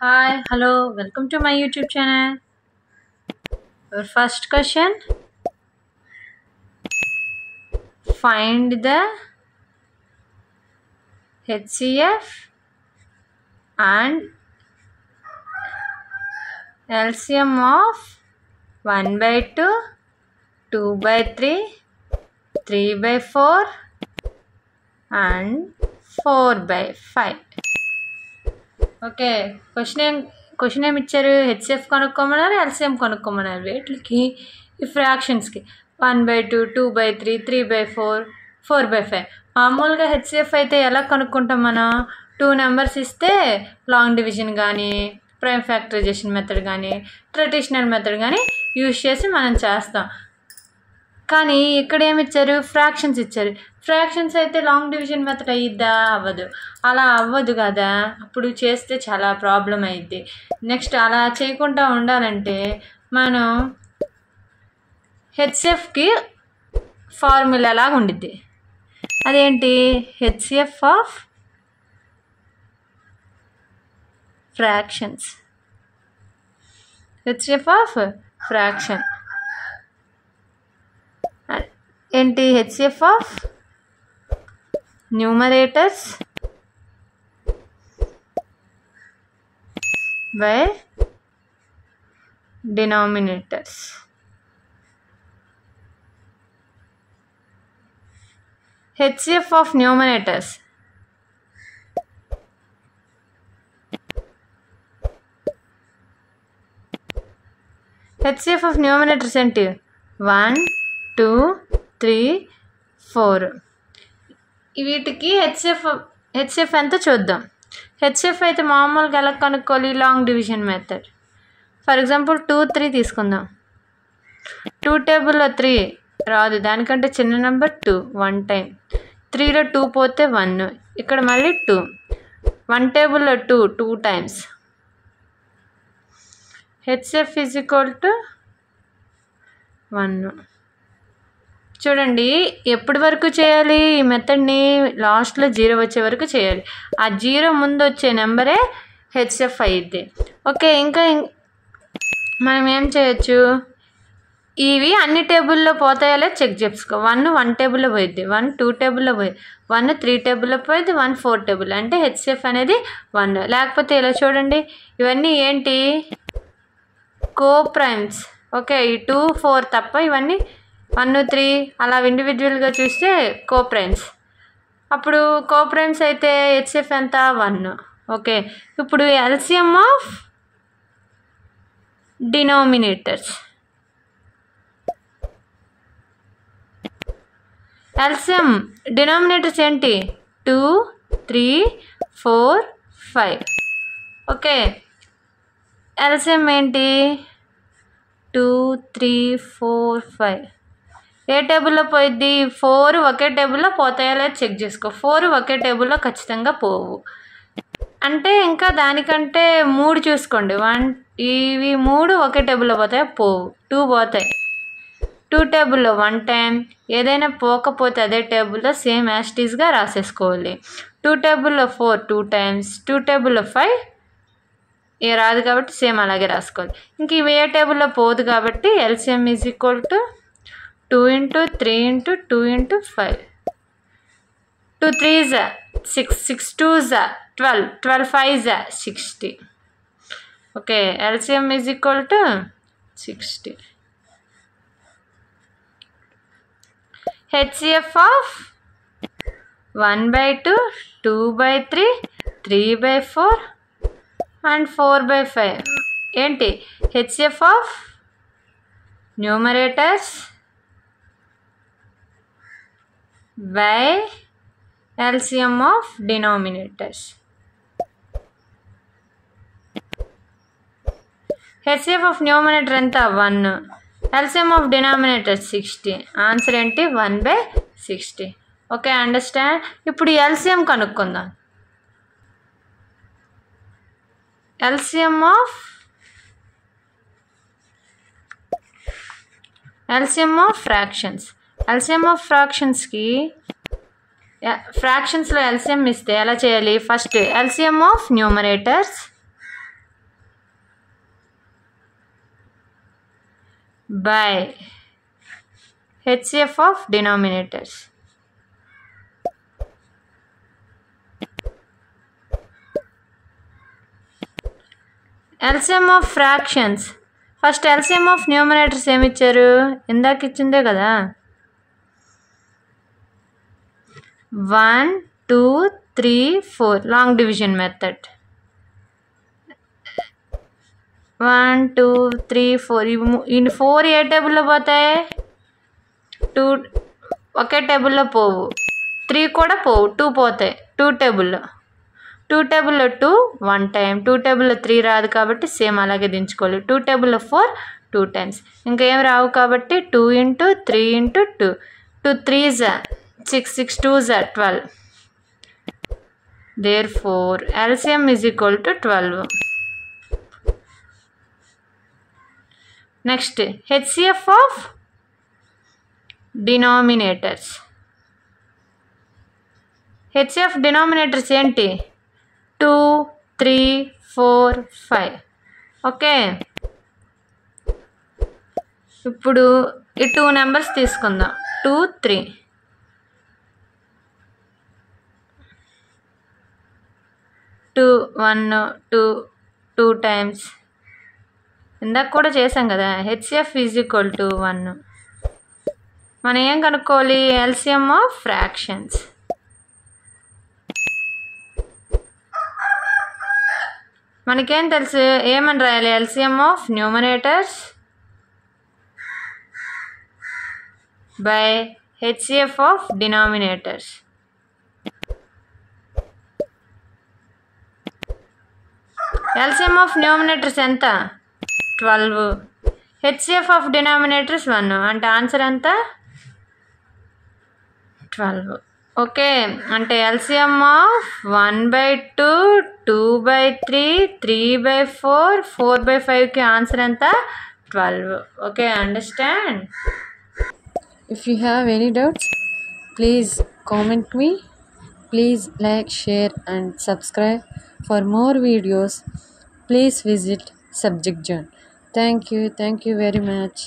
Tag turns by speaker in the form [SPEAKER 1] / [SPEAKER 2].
[SPEAKER 1] Hi, hello, welcome to my YouTube channel. Your first question, find the HCF and LCM of 1 by 2, 2 by 3, 3 by 4 and 4 by 5. Okay question ఏమి ఇచ్చారు? HCF కనుక్కోమన్నారు, LCM కనుక్కోమన్నారు. వీటికి ఈ ఫ్రాక్షన్స్కి 1/2, 2/3, 3/4, 4/5. మామూలుగా HCF అయితే ఎలా కనుక్కుంటాం మనం? 2 నెంబర్స్ ఇస్తే లాంగ్ డివిజన్ కానీ ప్రైమ్ ఫ్యాక్టరైజేషన్ మెథడ్ కానీ ట్రెడిషనల్ మెథడ్ కానీ యూజ్ చేసి మనం చేస్తాం. కానీ ఇక్కడ ఏమి ఇచ్చారు? ఫ్రాక్షన్స్ ఇచ్చారు. ఫ్రాక్షన్స్ అయితే లాంగ్ డివిజన్ మెథడ్ అయ్యిద్దా? అవ్వదు. అలా అవ్వదు కదా, అప్పుడు చేస్తే చాలా ప్రాబ్లం అయ్యిద్ది. నెక్స్ట్ అలా చేయకుండా ఉండాలంటే మనం హెచ్సిఎఫ్కి ఫార్ములా లాగా ఉండిద్ది. అదేంటి? HCF of fractions. HCF of fraction ఏంటి? HCF of numerators by denominators. HCF of numerators HCF of numerators ఏంటి? 1, 2, 3, 4. వీటికి హెచ్సిఎఫ్ ఎంత చూద్దాం. హెచ్సిఎఫ్ అయితే మామూలుగా ఎలా కనుక్కోవాలి? Long division method. For example 2, 3 తీసుకుందాం. 2 టేబుల్లో 3 రాదు, దానికంటే చిన్న నెంబర్ 2 1 టైం. 3లో 2 పోతే 1, ఇక్కడ మళ్ళీ 2. 1 టేబుల్లో 2 2 times. HCF is equal to 1. చూడండి, ఎప్పటి వరకు చేయాలి ఈ మెథడ్ని? లాస్ట్లో 0 వచ్చే వరకు చేయాలి. ఆ 0 ముందు వచ్చే నెంబరే హెచ్సిఎఫ్ అయ్యిద్ది. ఓకే, ఇంకా మనం ఏం చేయొచ్చు? ఇవి అన్ని టేబుల్లో పోతాయో చెక్ చేసుకో. 1 టేబుల్లో పోయిద్ది, 1 2 టేబుల్లో పోయింది, 1 3 టేబుల్లో పోయింది, 1 4 టేబుల్. అంటే హెచ్సిఎఫ్ అనేది 1. లేకపోతే ఇలా చూడండి, ఇవన్నీ ఏంటి? కోప్రైమ్స్. ఓకే, ఈ 2 4 తప్ప ఇవన్నీ 1 3 అలా ఇండివిజువల్గా చూస్తే కోప్రైమ్స్. అప్పుడు కోప్రైమ్స్ అయితే హెచ్సిఎఫ్ ఎంత? 1. ఓకే, ఇప్పుడు LCM of denominators. LCM denominators ఏంటి? 2 3 4 5. ఓకే, ఎల్సిఎం ఏంటి? 2 3 4 5. ఏ టేబుల్లో పోయిద్ది? 4 ఒకే టేబుల్లో పోతాయో లేదో చెక్ చేసుకో. 4 ఒకే టేబుల్లో ఖచ్చితంగా పోవు. అంటే ఇంకా దానికంటే 3 చూసుకోండి. ఇవి 3 ఒకే టేబుల్లో పోతాయో? పోవు. 2 పోతాయి. 2 టేబుల్లో 1 టైం. ఏదైనా పోకపోతే అదే టేబుల్లో సేమ్ యాస్టీస్గా రాసేసుకోవాలి. 2 టేబుల్లో 4 2 టైమ్స్. 2 టేబుల్లో 5 ఏ రాదు కాబట్టి సేమ్ అలాగే రాసుకోవాలి. ఇంక ఇవి ఏ టేబుల్లో పోదు కాబట్టి LCM is equal to 2 × 3 × 2 × 5. 2 3s 6, 6 2s 12, 12 5s 60. Okay, LCM is equal to 60. HCF of 1/2, 2/3, 3/4 and 4/5 ఏంటి? HCF of numerators by LCM of denominators. HCF of numerator ఎంత? 1. LCM of denominator 60. ఆన్సర్ ఏంటి? 1/60. Okay, understand. ఇప్పుడు LCM కనుక్కుందాం. LCM of fractions. LCM of ఫ్రాక్షన్స్కి ఫ్రాక్షన్స్లో LCM ఇస్తే ఎలా చేయాలి? First LCM of numerators by HCF of denominators. LCM of fractions. First LCM of numerators ఏమి ఇచ్చారు? ఇందాక ఇచ్చిందే కదా. 1, 2, 3, 4 long division method. 1, 2, 3, 4 ఈ 4 ఏ టేబుల్లో పోతాయి? 2 ఒకే టేబుల్లో పోవు, 3 కూడా పోవు, 2 పోతాయి 2 టేబుల్లో. 2 టేబుల్లో 2 1 టైం, 2 టేబుల్లో 3 రాదు కాబట్టి సేమ్ అలాగే దించుకోవాలి. 2 టేబుల్లో 4 2 టైమ్స్, ఇంకా ఏం రావు కాబట్టి 2 × 3 × 2 2 3s 6 6 2s 12. Therefore LCM is equal to 12. Next, HCF of denominators. HCF denominators ఏంటి? 2, 3, 4, 5. ఓకే, ఇప్పుడు ఈ 2 నెంబర్స్ తీసుకుందాం. 2, 3. 2 1 2 2 టైమ్స్ ఇందాక కూడా చేసాం కదా. HCF is equal to 1. మనం ఏం కనుక్కోవాలి? LCM of fractions. మనకేం తెలుసు? ఏమని రాయాలి? LCM of numerators by HCF of denominators. LCM of numerators ఎంత? 12. HCF of denominators 1. అంటే ఆన్సర్ ఎంత? 12. ఓకే, అంటే LCM ఆఫ్ 1/2, 2/3, 3/4, 4/5కి ఆన్సర్ ఎంత? 12. Okay, understand?
[SPEAKER 2] If you have any doubts, please comment me. Please like, share and subscribe. For more videos, please visit Subject Zone. Thank you very much.